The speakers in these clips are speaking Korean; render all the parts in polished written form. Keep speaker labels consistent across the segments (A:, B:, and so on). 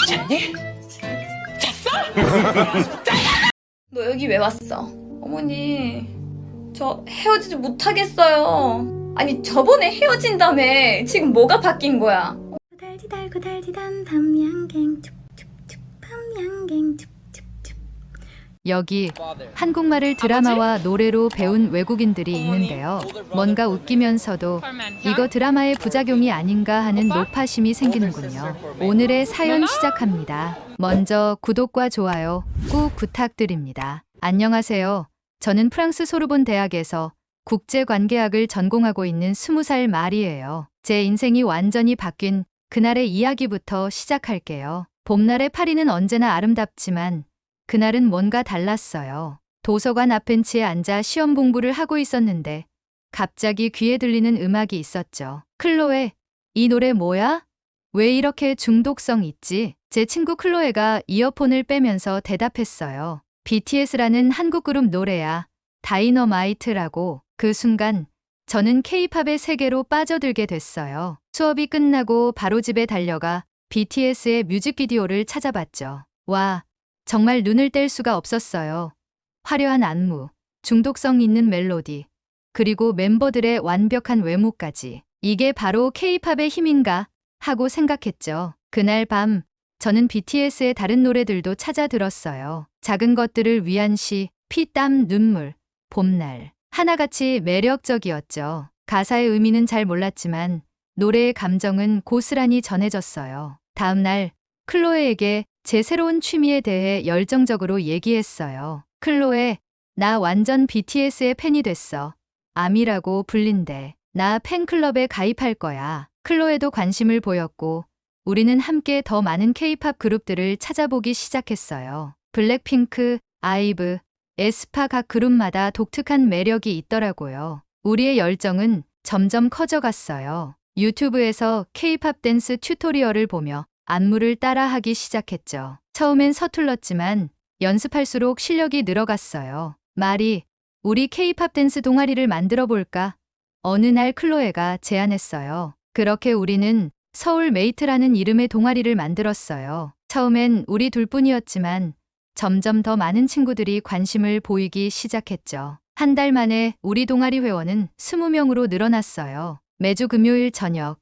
A: 잤니? 잤어?
B: 너 여기 왜 왔어? 어머니, 저 헤어지지 못하겠어요. 아니, 저번에 헤어진다며. 지금 뭐가 바뀐 거야?
C: 달디달 고달디단 밤양갱 춥춥춥 밤양갱 춥춥춥.
D: 여기 한국말을 드라마와 노래로 배운 외국인들이 있는데요. 뭔가 웃기면서도 이거 드라마의 부작용이 아닌가 하는 노파심이 생기는군요. 오늘의 사연 시작합니다. 먼저 구독과 좋아요 꾹 부탁드립니다. 안녕하세요. 저는 프랑스 소르본 대학에서 국제관계학을 전공하고 있는 20살 마리예요. 제 인생이 완전히 바뀐 그날의 이야기부터 시작할게요. 봄날의 파리는 언제나 아름답지만 그날은 뭔가 달랐어요. 도서관 앞 벤치에 앉아 시험 공부를 하고 있었는데 갑자기 귀에 들리는 음악이 있었죠. 클로에, 이 노래 뭐야? 왜 이렇게 중독성 있지? 제 친구 클로에가 이어폰을 빼면서 대답했어요. BTS라는 한국 그룹 노래야. 다이너마이트라고. 그 순간 저는 K-팝의 세계로 빠져들게 됐어요. 수업이 끝나고 바로 집에 달려가 BTS의 뮤직비디오를 찾아봤죠. 와, 정말 눈을 뗄 수가 없었어요. 화려한 안무, 중독성 있는 멜로디, 그리고 멤버들의 완벽한 외모까지. 이게 바로 K-팝의 힘인가 하고 생각했죠. 그날 밤 저는 BTS의 다른 노래들도 찾아 들었어요. 작은 것들을 위한 시, 피, 땀, 눈물, 봄날. 하나같이 매력적이었죠. 가사의 의미는 잘 몰랐지만 노래의 감정은 고스란히 전해졌어요. 다음 날 클로에에게 제 새로운 취미에 대해 열정적으로 얘기했어요. 클로에, 나 완전 BTS의 팬이 됐어. 아미라고 불린대. 나 팬클럽에 가입할 거야. 클로에도 관심을 보였고 우리는 함께 더 많은 K-팝 그룹들을 찾아보기 시작했어요. 블랙핑크, 아이브, 에스파 각 그룹마다 독특한 매력이 있더라고요. 우리의 열정은 점점 커져갔어요. 유튜브에서 K-팝 댄스 튜토리얼을 보며 안무를 따라하기 시작했죠. 처음엔 서툴렀지만 연습할수록 실력이 늘어갔어요. 마리, 우리 K-팝 댄스 동아리를 만들어 볼까? 어느 날 클로에가 제안했어요. 그렇게 우리는 서울메이트라는 이름의 동아리를 만들었어요. 처음엔 우리 둘뿐이었지만 점점 더 많은 친구들이 관심을 보이기 시작했죠. 한 달 만에 우리 동아리 회원은 20명으로 늘어났어요. 매주 금요일 저녁,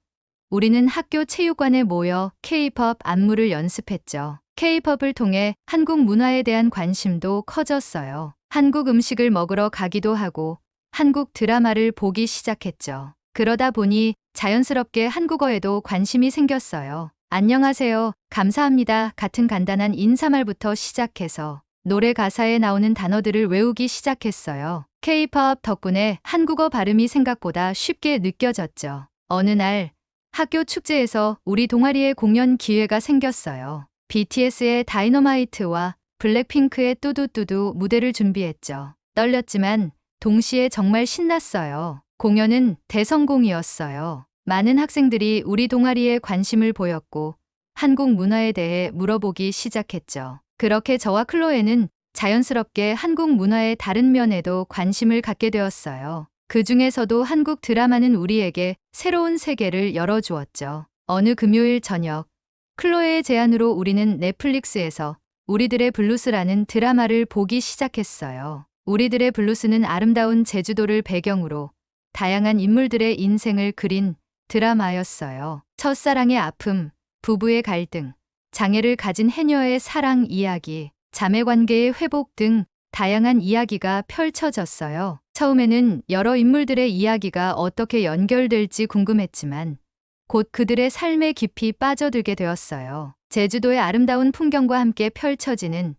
D: 우리는 학교 체육관에 모여 K-팝 안무를 연습했죠. K-팝을 통해 한국 문화에 대한 관심도 커졌어요. 한국 음식을 먹으러 가기도 하고 한국 드라마를 보기 시작했죠. 그러다 보니 자연스럽게 한국어에도 관심이 생겼어요. 안녕하세요, 감사합니다 같은 간단한 인사말부터 시작해서 노래 가사에 나오는 단어들을 외우기 시작했어요. K-팝 덕분에 한국어 발음이 생각보다 쉽게 느껴졌죠. 어느 날 학교 축제에서 우리 동아리의 공연 기회가 생겼어요. BTS의 다이너마이트와 블랙핑크의 뚜두뚜두 무대를 준비했죠. 떨렸지만 동시에 정말 신났어요. 공연은 대성공이었어요. 많은 학생들이 우리 동아리에 관심을 보였고 한국 문화에 대해 물어보기 시작했죠. 그렇게 저와 클로에는 자연스럽게 한국 문화의 다른 면에도 관심을 갖게 되었어요. 그 중에서도 한국 드라마는 우리에게 새로운 세계를 열어주었죠. 어느 금요일 저녁, 클로에의 제안으로 우리는 넷플릭스에서 우리들의 블루스라는 드라마를 보기 시작했어요. 우리들의 블루스는 아름다운 제주도를 배경으로 다양한 인물들의 인생을 그린 드라마였어요. 첫사랑의 아픔, 부부의 갈등, 장애를 가진 해녀의 사랑 이야기, 자매관계의 회복 등 다양한 이야기가 펼쳐졌어요. 처음에는 여러 인물들의 이야기가 어떻게 연결될지 궁금했지만 곧 그들의 삶에 깊이 빠져들게 되었어요. 제주도의 아름다운 풍경과 함께 펼쳐지는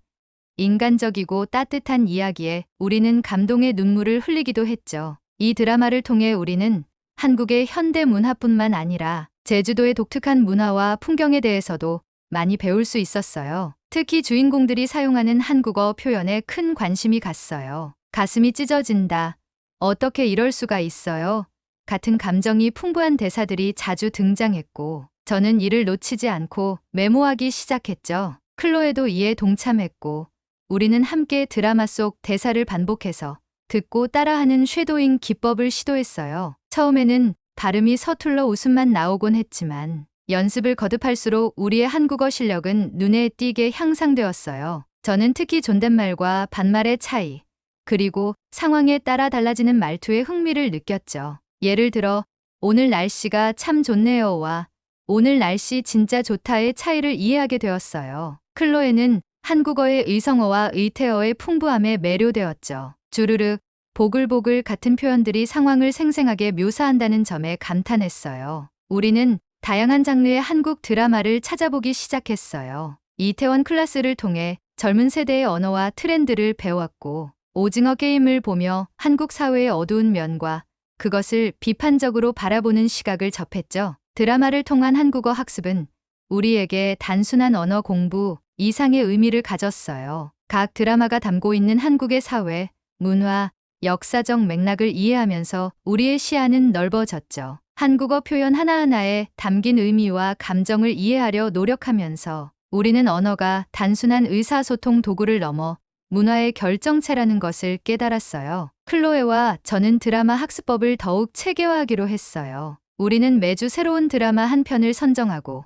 D: 인간적이고 따뜻한 이야기에 우리는 감동의 눈물을 흘리기도 했죠. 이 드라마를 통해 우리는 한국의 현대 문화뿐만 아니라 제주도의 독특한 문화와 풍경에 대해서도 많이 배울 수 있었어요. 특히 주인공들이 사용하는 한국어 표현에 큰 관심이 갔어요. 가슴이 찢어진다. 어떻게 이럴 수가 있어요? 같은 감정이 풍부한 대사들이 자주 등장했고 저는 이를 놓치지 않고 메모하기 시작했죠. 클로에도 이에 동참했고 우리는 함께 드라마 속 대사를 반복해서 듣고 따라하는 쉐도잉 기법을 시도했어요. 처음에는 발음이 서툴러 웃음만 나오곤 했지만 연습을 거듭할수록 우리의 한국어 실력은 눈에 띄게 향상되었어요. 저는 특히 존댓말과 반말의 차이, 그리고 상황에 따라 달라지는 말투의 흥미를 느꼈죠. 예를 들어, 오늘 날씨가 참 좋네요와 오늘 날씨 진짜 좋다의 차이를 이해하게 되었어요. 클로에는 한국어의 의성어와 의태어의 풍부함에 매료되었죠. 주르르, 보글보글 같은 표현들이 상황을 생생하게 묘사한다는 점에 감탄했어요. 우리는 다양한 장르의 한국 드라마를 찾아보기 시작했어요. 이태원 클라스를 통해 젊은 세대의 언어와 트렌드를 배웠고, 오징어 게임을 보며 한국 사회의 어두운 면과 그것을 비판적으로 바라보는 시각을 접했죠. 드라마를 통한 한국어 학습은 우리에게 단순한 언어 공부 이상의 의미를 가졌어요. 각 드라마가 담고 있는 한국의 사회, 문화, 역사적 맥락을 이해하면서 우리의 시야는 넓어졌죠. 한국어 표현 하나하나에 담긴 의미와 감정을 이해하려 노력하면서 우리는 언어가 단순한 의사소통 도구를 넘어 문화의 결정체라는 것을 깨달았어요. 클로에와 저는 드라마 학습법을 더욱 체계화하기로 했어요. 우리는 매주 새로운 드라마 한 편을 선정하고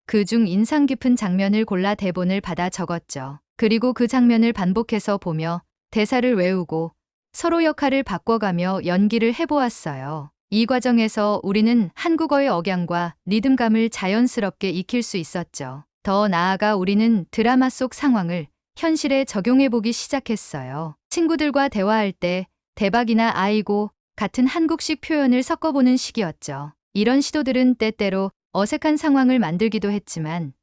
D: 그중 인상 깊은 장면을 골라 대본을 받아 적었죠. 그리고 그 장면을 반복해서 보며 대사를 외우고 서로 역할을 바꿔가며 연기를 해보았어요. 이 과정에서 우리는 한국어의 억양과 리듬감을 자연스럽게 익힐 수 있었죠. 더 나아가 우리는 드라마 속 상황을 현실에 적용해보기 시작했어요. 친구들과 대화할 때 대박이나 아이고 같은 한국식 표현을 섞어보는 시기였죠. 이런 시도들은 때때로 어색한 상황을 만들기도 했지만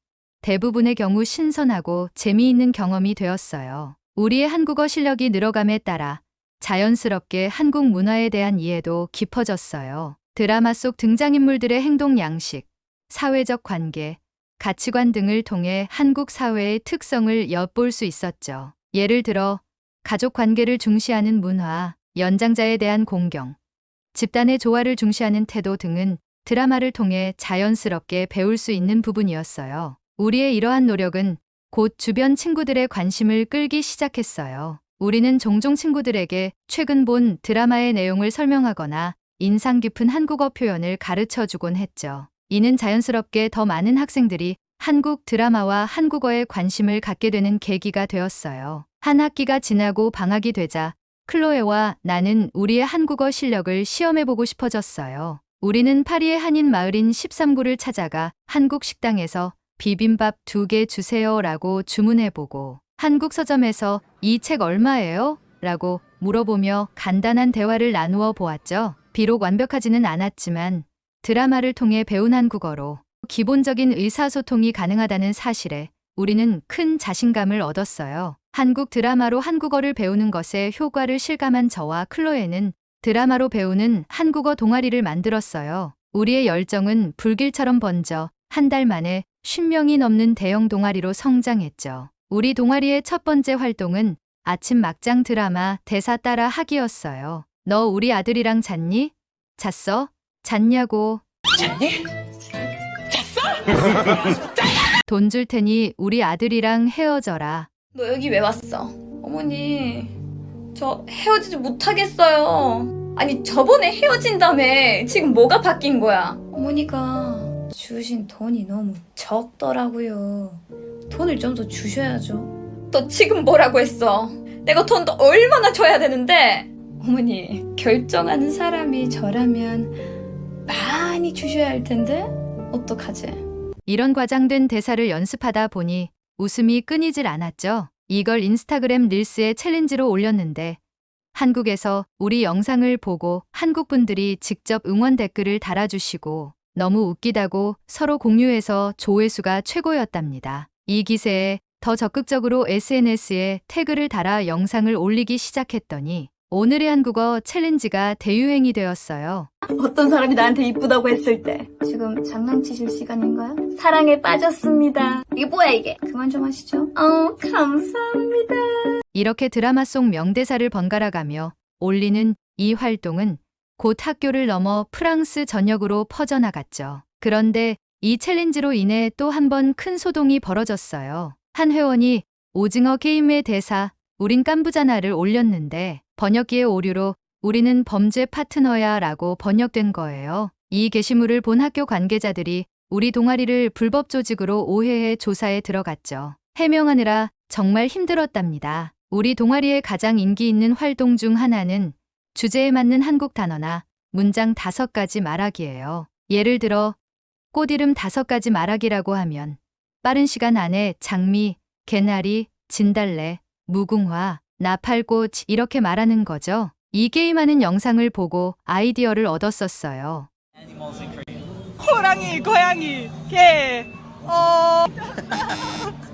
D: 대부분의 경우 신선하고 재미있는 경험이 되었어요. 우리의 한국어 실력이 늘어감에 따라 자연스럽게 한국 문화에 대한 이해도 깊어졌어요. 드라마 속 등장인물들의 행동 양식, 사회적 관계, 가치관 등을 통해 한국 사회의 특성을 엿볼 수 있었죠. 예를 들어 가족 관계를 중시하는 문화, 연장자에 대한 공경, 집단의 조화를 중시하는 태도 등은 드라마를 통해 자연스럽게 배울 수 있는 부분이었어요. 우리의 이러한 노력은 곧 주변 친구들의 관심을 끌기 시작했어요. 우리는 종종 친구들에게 최근 본 드라마의 내용을 설명하거나 인상 깊은 한국어 표현을 가르쳐주곤 했죠. 이는 자연스럽게 더 많은 학생들이 한국 드라마와 한국어에 관심을 갖게 되는 계기가 되었어요. 한 학기가 지나고 방학이 되자 클로에와 나는 우리의 한국어 실력을 시험해보고 싶어졌어요. 우리는 파리의 한인 마을인 13구를 찾아가 한국 식당에서 비빔밥 2개 주세요 라고 주문해보고 한국 서점에서 이 책 얼마예요? 라고 물어보며 간단한 대화를 나누어 보았죠. 비록 완벽하지는 않았지만 드라마를 통해 배운 한국어로 기본적인 의사소통이 가능하다는 사실에 우리는 큰 자신감을 얻었어요. 한국 드라마로 한국어를 배우는 것에 효과를 실감한 저와 클로에는 드라마로 배우는 한국어 동아리를 만들었어요. 우리의 열정은 불길처럼 번져 한 달 만에 50명이 넘는 대형 동아리로 성장했죠. 우리 동아리의 첫 번째 활동은 아침 막장 드라마 대사 따라 하기였어요. 너 우리 아들이랑 잤니? 잤어? 잤냐고.
A: 잤니? 잤어?
D: 돈 줄 테니 우리 아들이랑 헤어져라.
B: 너 여기 왜 왔어? 어머니, 저 헤어지지 못하겠어요. 아니, 저번에 헤어진다며 지금 뭐가 바뀐 거야? 어머니가 주신 돈이 너무 적더라고요. 돈을 좀 더 주셔야죠. 너 지금 뭐라고 했어? 내가 돈 더 얼마나 줘야 되는데? 어머니, 결정하는 사람이 저라면 많이 주셔야 할 텐데? 어떡하지?
D: 이런 과장된 대사를 연습하다 보니 웃음이 끊이질 않았죠. 이걸 인스타그램 릴스에 챌린지로 올렸는데 한국에서 우리 영상을 보고 한국 분들이 직접 응원 댓글을 달아주시고 너무 웃기다고 서로 공유해서 조회수가 최고였답니다. 이 기세에 더 적극적으로 SNS에 태그를 달아 영상을 올리기 시작했더니 오늘의 한국어 챌린지가 대유행이 되었어요.
B: 어떤 사람이 나한테 이쁘다고 했을 때 지금 장난치실 시간인가요? 사랑에 빠졌습니다. 이게 뭐야 이게? 그만 좀 하시죠. 감사합니다.
D: 이렇게 드라마 속 명대사를 번갈아가며 올리는 이 활동은 곧 학교를 넘어 프랑스 전역으로 퍼져나갔죠. 그런데 이 챌린지로 인해 또 한 번 큰 소동이 벌어졌어요. 한 회원이 오징어 게임의 대사 우린 깐부잖아를 올렸는데 번역기의 오류로 우리는 범죄 파트너야 라고 번역된 거예요. 이 게시물을 본 학교 관계자들이 우리 동아리를 불법 조직으로 오해해 조사에 들어갔죠. 해명하느라 정말 힘들었답니다. 우리 동아리의 가장 인기 있는 활동 중 하나는 주제에 맞는 한국 단어나 문장 5가지 말하기예요. 예를 들어 꽃 이름 5가지 말하기라고 하면 빠른 시간 안에 장미, 개나리, 진달래, 무궁화, 나팔꽃 이렇게 말하는 거죠. 이 게임하는 영상을 보고 아이디어를 얻었었어요.
A: 호랑이, 고양이, 개.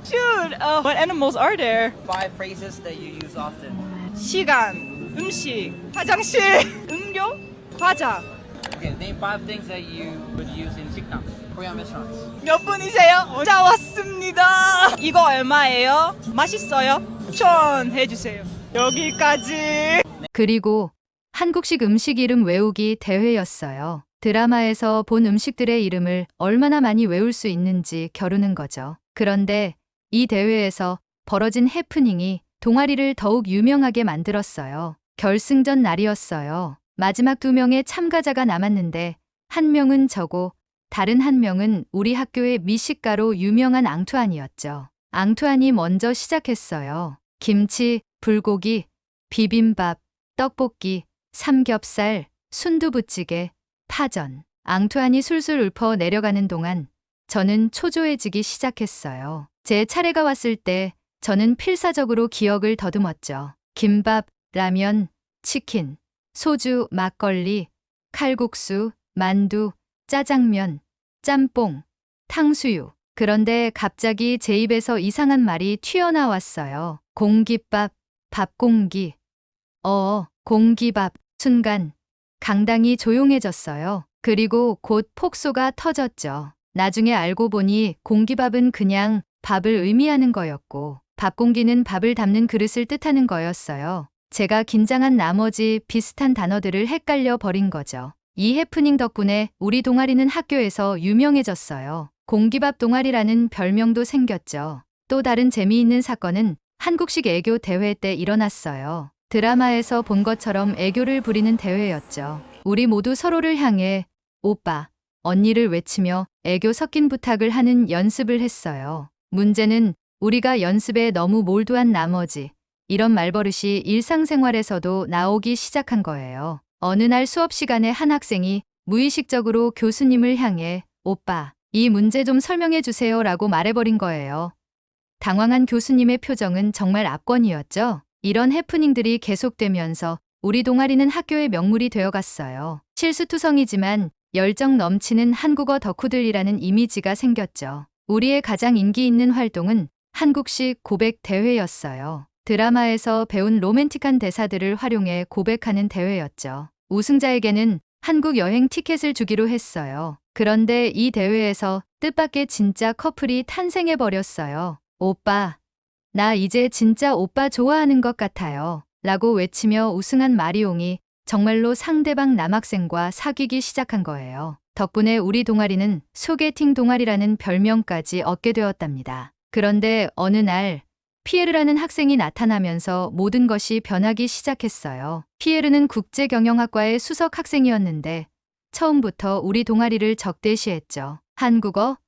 A: Shoot. What animals are there?
E: 5 phrases that you use often.
A: 시간, 음식, 화장실, 음료, 과자.
E: Okay, name 5 things that you would use in 식당, Korean restaurants.
A: 몇 분이세요? 자 왔습니다. 이거 얼마예요? 맛있어요? 추천해 주세요. 여기까지.
D: 그리고 한국식 음식 이름 외우기 대회였어요. 드라마에서 본 음식들의 이름을 얼마나 많이 외울 수 있는지 겨루는 거죠. 그런데 이 대회에서 벌어진 해프닝이 동아리를 더욱 유명하게 만들었어요. 결승전 날이었어요. 마지막 2명의 참가자가 남았는데 한 명은 저고 다른 한 명은 우리 학교의 미식가로 유명한 앙투안이었죠. 앙투안이 먼저 시작했어요. 김치, 불고기, 비빔밥, 떡볶이, 삼겹살, 순두부찌개, 파전. 앙투안이 술술 읊어 내려가는 동안 저는 초조해지기 시작했어요. 제 차례가 왔을 때 저는 필사적으로 기억을 더듬었죠. 김밥, 라면, 치킨, 소주, 막걸리, 칼국수, 만두, 짜장면, 짬뽕, 탕수육. 그런데 갑자기 제 입에서 이상한 말이 튀어나왔어요. 공깃밥, 밥공기. 공기밥. 순간 강당이 조용해졌어요. 그리고 곧 폭소가 터졌죠. 나중에 알고 보니 공기밥은 그냥 밥을 의미하는 거였고 밥공기는 밥을 담는 그릇을 뜻하는 거였어요. 제가 긴장한 나머지 비슷한 단어들을 헷갈려 버린 거죠. 이 해프닝 덕분에 우리 동아리는 학교에서 유명해졌어요. 공기밥 동아리라는 별명도 생겼죠. 또 다른 재미있는 사건은 한국식 애교 대회 때 일어났어요. 드라마에서 본 것처럼 애교를 부리는 대회였죠. 우리 모두 서로를 향해 오빠, 언니를 외치며 애교 섞인 부탁을 하는 연습을 했어요. 문제는 우리가 연습에 너무 몰두한 나머지 이런 말버릇이 일상생활에서도 나오기 시작한 거예요. 어느 날 수업 시간에 한 학생이 무의식적으로 교수님을 향해 오빠, 이 문제 좀 설명해 주세요 라고 말해버린 거예요. 당황한 교수님의 표정은 정말 압권이었죠. 이런 해프닝들이 계속되면서 우리 동아리는 학교의 명물이 되어갔어요. 실수투성이지만 열정 넘치는 한국어 덕후들이라는 이미지가 생겼죠. 우리의 가장 인기 있는 활동은 한국식 고백 대회였어요. 드라마에서 배운 로맨틱한 대사들을 활용해 고백하는 대회였죠. 우승자에게는 한국 여행 티켓을 주기로 했어요. 그런데 이 대회에서 뜻밖의 진짜 커플이 탄생해버렸어요. 오빠, 나 이제 진짜 오빠 좋아하는 것 같아요. 라고 외치며 우승한 마리옹이 정말로 상대방 남학생과 사귀기 시작한 거예요. 덕분에 우리 동아리는 소개팅 동아리라는 별명까지 얻게 되었답니다. 그런데 어느 날 피에르라는 학생이 나타나면서 모든 것이 변하기 시작했어요. 피에르는 국제경영학과의 수석 학생이었는데 처음부터 우리 동아리를 적대시했죠. 한국어?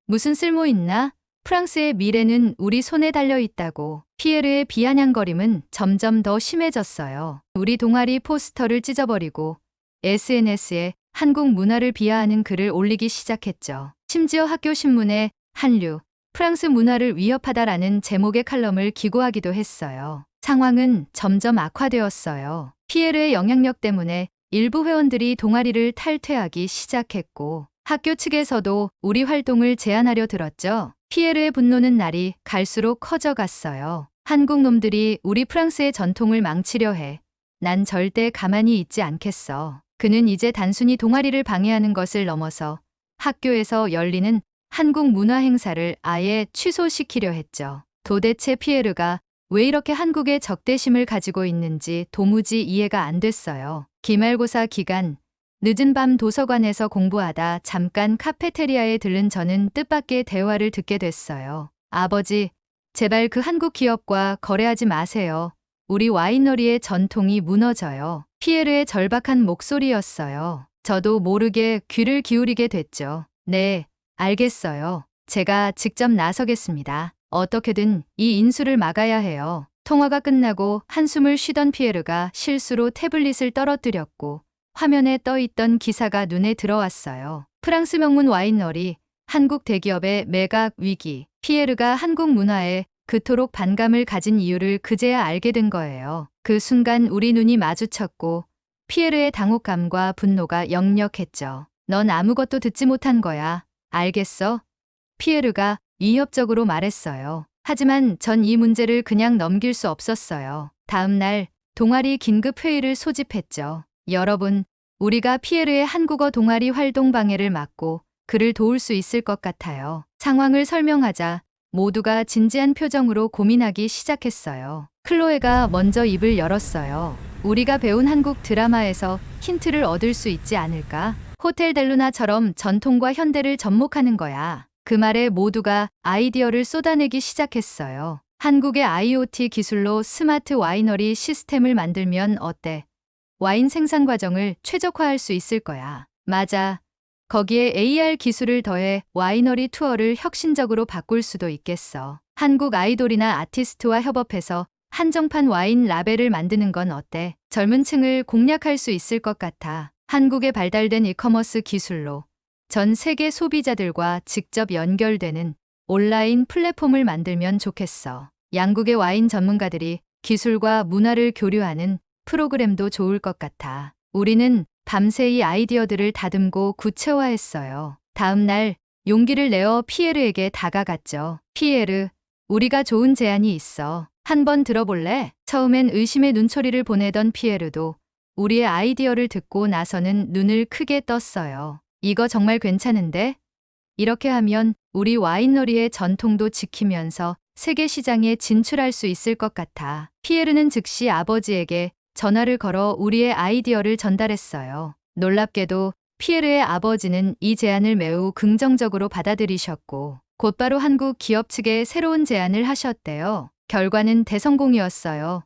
D: 무슨 쓸모 있나? 프랑스의 미래는 우리 손에 달려 있다고. 피에르의 비아냥거림은 점점 더 심해졌어요. 우리 동아리 포스터를 찢어버리고 SNS에 한국 문화를 비하하는 글을 올리기 시작했죠. 심지어 학교 신문에 한류, 프랑스 문화를 위협하다라는 제목의 칼럼을 기고하기도 했어요. 상황은 점점 악화되었어요. 피에르의 영향력 때문에 일부 회원들이 동아리를 탈퇴하기 시작했고 학교 측에서도 우리 활동을 제한하려 들었죠. 피에르의 분노는 날이 갈수록 커져갔어요. 한국 놈들이 우리 프랑스의 전통을 망치려 해. 난 절대 가만히 있지 않겠어. 그는 이제 단순히 동아리를 방해하는 것을 넘어서 학교에서 열리는 한국 문화 행사를 아예 취소시키려 했죠. 도대체 피에르가 왜 이렇게 한국에 적대심을 가지고 있는지 도무지 이해가 안 됐어요. 기말고사 기간, 늦은 밤 도서관에서 공부하다 잠깐 카페테리아에 들른 저는 뜻밖의 대화를 듣게 됐어요. 아버지, 제발 그 한국 기업과 거래하지 마세요. 우리 와이너리의 전통이 무너져요. 피에르의 절박한 목소리였어요. 저도 모르게 귀를 기울이게 됐죠. 네, 알겠어요. 제가 직접 나서겠습니다. 어떻게든 이 인수를 막아야 해요. 통화가 끝나고 한숨을 쉬던 피에르가 실수로 태블릿을 떨어뜨렸고 화면에 떠있던 기사가 눈에 들어왔어요. 프랑스 명문 와이너리, 한국 대기업의 매각 위기. 피에르가 한국 문화에 그토록 반감을 가진 이유를 그제야 알게 된 거예요. 그 순간 우리 눈이 마주쳤고 피에르의 당혹감과 분노가 역력했죠. 넌 아무것도 듣지 못한 거야. 알겠어? 피에르가 위협적으로 말했어요. 하지만 전 이 문제를 그냥 넘길 수 없었어요. 다음 날 동아리 긴급 회의를 소집했죠. 여러분, 우리가 피에르의 한국어 동아리 활동 방해를 막고 그를 도울 수 있을 것 같아요. 상황을 설명하자 모두가 진지한 표정으로 고민하기 시작했어요. 클로에가 먼저 입을 열었어요. 우리가 배운 한국 드라마에서 힌트를 얻을 수 있지 않을까? 호텔 델루나처럼 전통과 현대를 접목하는 거야. 그 말에 모두가 아이디어를 쏟아내기 시작했어요. 한국의 IoT 기술로 스마트 와이너리 시스템을 만들면 어때? 와인 생산 과정을 최적화할 수 있을 거야. 맞아. 거기에 AR 기술을 더해 와이너리 투어를 혁신적으로 바꿀 수도 있겠어. 한국 아이돌이나 아티스트와 협업해서 한정판 와인 라벨을 만드는 건 어때? 젊은 층을 공략할 수 있을 것 같아. 한국의 발달된 이커머스 기술로 전 세계 소비자들과 직접 연결되는 온라인 플랫폼을 만들면 좋겠어. 양국의 와인 전문가들이 기술과 문화를 교류하는 프로그램도 좋을 것 같아. 우리는 밤새 이 아이디어들을 다듬고 구체화했어요. 다음 날 용기를 내어 피에르에게 다가갔죠. 피에르, 우리가 좋은 제안이 있어. 한번 들어볼래? 처음엔 의심의 눈초리를 보내던 피에르도 우리의 아이디어를 듣고 나서는 눈을 크게 떴어요. 이거 정말 괜찮은데? 이렇게 하면 우리 와인너리의 전통도 지키면서 세계 시장에 진출할 수 있을 것 같아. 피에르는 즉시 아버지에게 전화를 걸어 우리의 아이디어를 전달했어요. 놀랍게도 피에르의 아버지는 이 제안을 매우 긍정적으로 받아들이셨고 곧바로 한국 기업 측에 새로운 제안을 하셨대요. 결과는 대성공이었어요.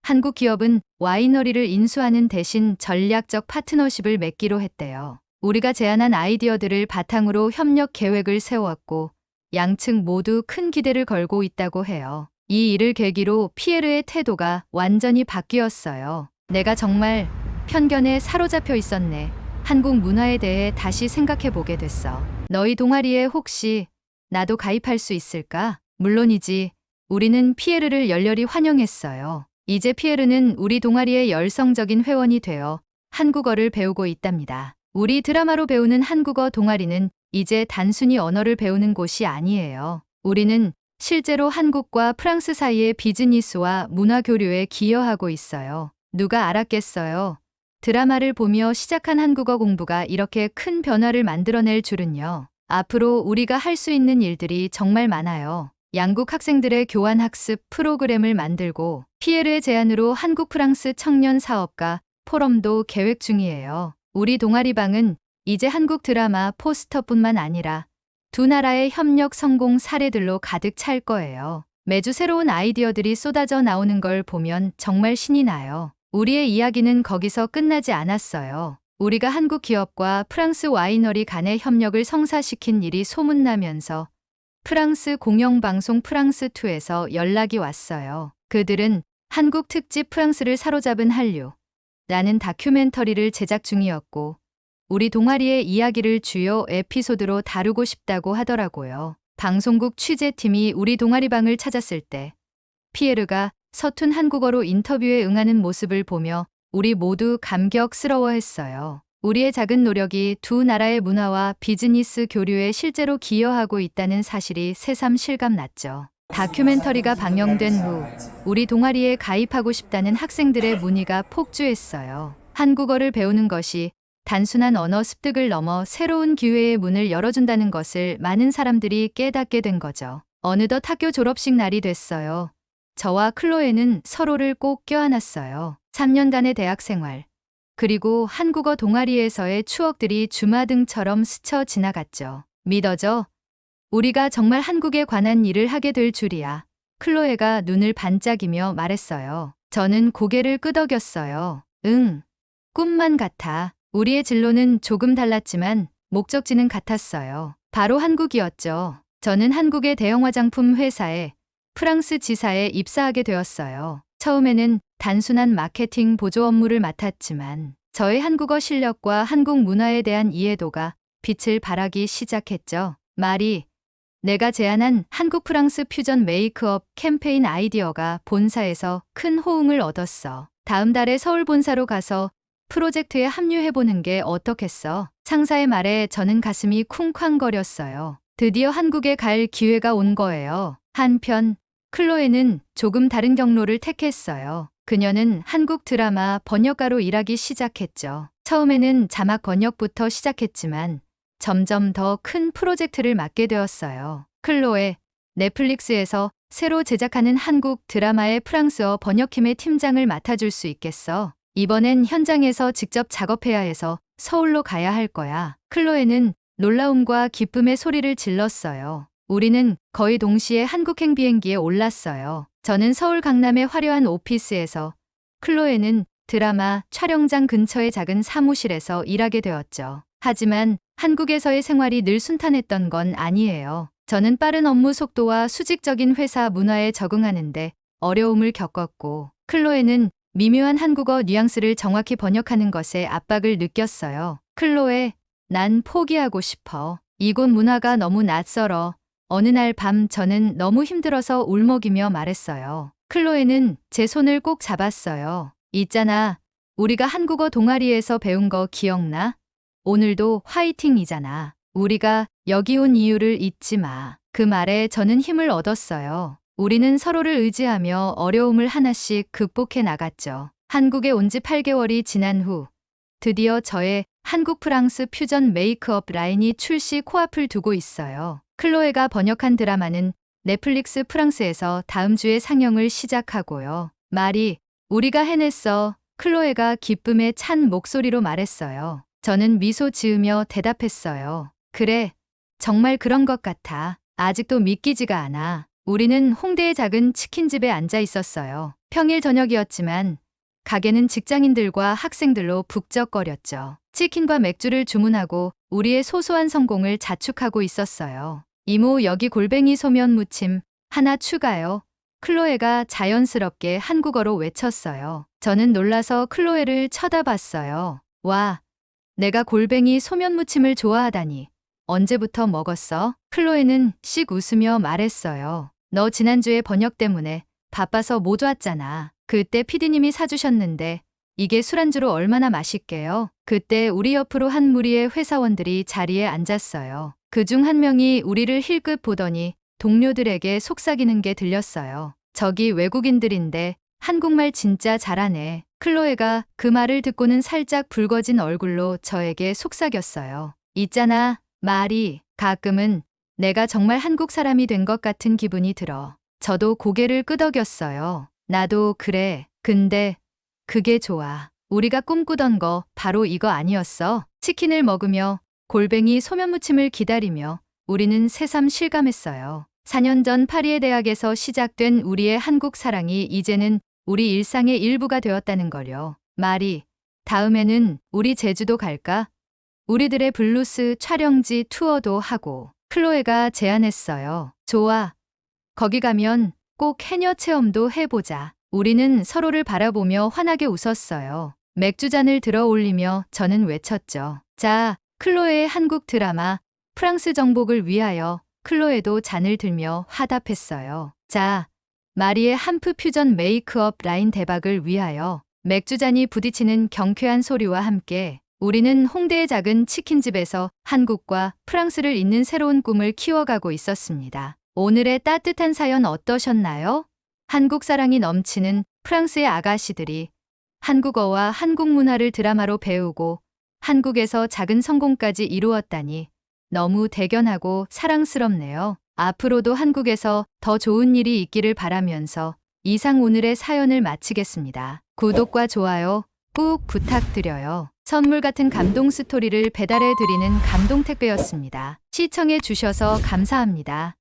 D: 한국 기업은 와이너리를 인수하는 대신 전략적 파트너십을 맺기로 했대요. 우리가 제안한 아이디어들을 바탕으로 협력 계획을 세웠고 양측 모두 큰 기대를 걸고 있다고 해요. 이 일을 계기로 피에르의 태도가 완전히 바뀌었어요. 내가 정말 편견에 사로잡혀 있었네. 한국 문화에 대해 다시 생각해 보게 됐어. 너희 동아리에 혹시 나도 가입할 수 있을까? 물론이지. 우리는 피에르를 열렬히 환영했어요. 이제 피에르는 우리 동아리의 열성적인 회원이 되어 한국어를 배우고 있답니다. 우리 드라마로 배우는 한국어 동아리는 이제 단순히 언어를 배우는 곳이 아니에요. 우리는 실제로 한국과 프랑스 사이의 비즈니스와 문화 교류에 기여하고 있어요. 누가 알았겠어요? 드라마를 보며 시작한 한국어 공부가 이렇게 큰 변화를 만들어낼 줄은요. 앞으로 우리가 할 수 있는 일들이 정말 많아요. 양국 학생들의 교환 학습 프로그램을 만들고 피에르의 제안으로 한국 프랑스 청년 사업가 포럼도 계획 중이에요. 우리 동아리방은 이제 한국 드라마 포스터뿐만 아니라 두 나라의 협력 성공 사례들로 가득 찰 거예요. 매주 새로운 아이디어들이 쏟아져 나오는 걸 보면 정말 신이 나요. 우리의 이야기는 거기서 끝나지 않았어요. 우리가 한국 기업과 프랑스 와이너리 간의 협력을 성사시킨 일이 소문나면서 프랑스 공영방송 프랑스2에서 연락이 왔어요. 그들은 한국 특집 프랑스를 사로잡은 한류 라는 다큐멘터리를 제작 중이었고 우리 동아리의 이야기를 주요 에피소드로 다루고 싶다고 하더라고요. 방송국 취재팀이 우리 동아리방을 찾았을 때 피에르가 서툰 한국어로 인터뷰에 응하는 모습을 보며 우리 모두 감격스러워했어요. 우리의 작은 노력이 두 나라의 문화와 비즈니스 교류에 실제로 기여하고 있다는 사실이 새삼 실감났죠. 다큐멘터리가 방영된 후 우리 동아리에 가입하고 싶다는 학생들의 문의가 폭주했어요. 한국어를 배우는 것이 단순한 언어 습득을 넘어 새로운 기회의 문을 열어준다는 것을 많은 사람들이 깨닫게 된 거죠. 어느덧 학교 졸업식 날이 됐어요. 저와 클로에는 서로를 꼭 껴안았어요. 3년간의 대학 생활, 그리고 한국어 동아리에서의 추억들이 주마등처럼 스쳐 지나갔죠. 믿어져? 우리가 정말 한국에 관한 일을 하게 될 줄이야. 클로에가 눈을 반짝이며 말했어요. 저는 고개를 끄덕였어요. 응, 꿈만 같아. 우리의 진로는 조금 달랐지만 목적지는 같았어요. 바로 한국이었죠. 저는 한국의 대형 화장품 회사에 프랑스 지사에 입사하게 되었어요. 처음에는 단순한 마케팅 보조 업무를 맡았지만 저의 한국어 실력과 한국 문화에 대한 이해도가 빛을 발하기 시작했죠. 말이 내가 제안한 한국 프랑스 퓨전 메이크업 캠페인 아이디어가 본사에서 큰 호응을 얻었어. 다음 달에 서울 본사로 가서 프로젝트에 합류해보는 게 어떻겠어? 상사의 말에 저는 가슴이 쿵쾅거렸어요. 드디어 한국에 갈 기회가 온 거예요. 한편 클로에는 조금 다른 경로를 택했어요. 그녀는 한국 드라마 번역가로 일하기 시작했죠. 처음에는 자막 번역부터 시작했지만 점점 더 큰 프로젝트를 맡게 되었어요. 클로에, 넷플릭스에서 새로 제작하는 한국 드라마의 프랑스어 번역팀의 팀장을 맡아줄 수 있겠어? 이번엔 현장에서 직접 작업해야 해서 서울로 가야 할 거야. 클로에는 놀라움과 기쁨의 소리를 질렀어요. 우리는 거의 동시에 한국행 비행기에 올랐어요. 저는 서울 강남의 화려한 오피스에서, 클로에는 드라마 촬영장 근처의 작은 사무실에서 일하게 되었죠. 하지만 한국에서의 생활이 늘 순탄했던 건 아니에요. 저는 빠른 업무 속도와 수직적인 회사 문화에 적응하는데 어려움을 겪었고, 클로에는 미묘한 한국어 뉘앙스를 정확히 번역하는 것에 압박을 느꼈어요. 클로에, 난 포기하고 싶어. 이곳 문화가 너무 낯설어. 어느 날 밤 저는 너무 힘들어서 울먹이며 말했어요. 클로에는 제 손을 꼭 잡았어요. 있잖아. 우리가 한국어 동아리에서 배운 거 기억나? 오늘도 화이팅이잖아. 우리가 여기 온 이유를 잊지 마. 그 말에 저는 힘을 얻었어요. 우리는 서로를 의지하며 어려움을 하나씩 극복해 나갔죠. 한국에 온 지 8개월이 지난 후 드디어 저의 한국 프랑스 퓨전 메이크업 라인이 출시 코앞을 두고 있어요. 클로에가 번역한 드라마는 넷플릭스 프랑스에서 다음 주에 상영을 시작하고요. 말이 우리가 해냈어. 클로에가 기쁨에 찬 목소리로 말했어요. 저는 미소 지으며 대답했어요. 그래, 정말 그런 것 같아. 아직도 믿기지가 않아. 우리는 홍대의 작은 치킨집에 앉아 있었어요. 평일 저녁이었지만 가게는 직장인들과 학생들로 북적거렸죠. 치킨과 맥주를 주문하고 우리의 소소한 성공을 자축하고 있었어요. 이모, 여기 골뱅이 소면 무침 하나 추가요. 클로에가 자연스럽게 한국어로 외쳤어요. 저는 놀라서 클로에를 쳐다봤어요. 와, 내가 골뱅이 소면 무침을 좋아하다니. 언제부터 먹었어? 클로에는 씩 웃으며 말했어요. 너 지난주에 번역 때문에 바빠서 못 왔잖아. 그때 피디님이 사주셨는데 이게 술안주로 얼마나 맛있게요? 그때 우리 옆으로 한 무리의 회사원들이 자리에 앉았어요. 그중 한 명이 우리를 힐끗 보더니 동료들에게 속삭이는 게 들렸어요. 저기 외국인들인데 한국말 진짜 잘하네. 클로에가 그 말을 듣고는 살짝 붉어진 얼굴로 저에게 속삭였어요. 있잖아, 말이 가끔은 내가 정말 한국 사람이 된 것 같은 기분이 들어. 저도 고개를 끄덕였어요. 나도 그래. 근데 그게 좋아. 우리가 꿈꾸던 거 바로 이거 아니었어? 치킨을 먹으며 골뱅이 소면무침을 기다리며 우리는 새삼 실감했어요. 4년 전 파리의 대학에서 시작된 우리의 한국 사랑이 이제는 우리 일상의 일부가 되었다는 걸요. 말이 다음에는 우리 제주도 갈까? 우리들의 블루스 촬영지 투어도 하고. 클로에가 제안했어요. 좋아. 거기 가면 꼭 해녀 체험도 해보자. 우리는 서로를 바라보며 환하게 웃었어요. 맥주잔을 들어 올리며 저는 외쳤죠. 자, 클로에의 한국 드라마 프랑스 정복을 위하여. 클로에도 잔을 들며 화답했어요. 자, 마리의 한프 퓨전 메이크업 라인 대박을 위하여. 맥주잔이 부딪히는 경쾌한 소리와 함께 우리는 홍대의 작은 치킨집에서 한국과 프랑스를 잇는 새로운 꿈을 키워가고 있었습니다. 오늘의 따뜻한 사연 어떠셨나요? 한국 사랑이 넘치는 프랑스의 아가씨들이 한국어와 한국 문화를 드라마로 배우고 한국에서 작은 성공까지 이루었다니 너무 대견하고 사랑스럽네요. 앞으로도 한국에서 더 좋은 일이 있기를 바라면서 이상 오늘의 사연을 마치겠습니다. 구독과 좋아요 꾹 부탁드려요. 선물 같은 감동 스토리를 배달해 드리는 감동 택배였습니다. 시청해 주셔서 감사합니다.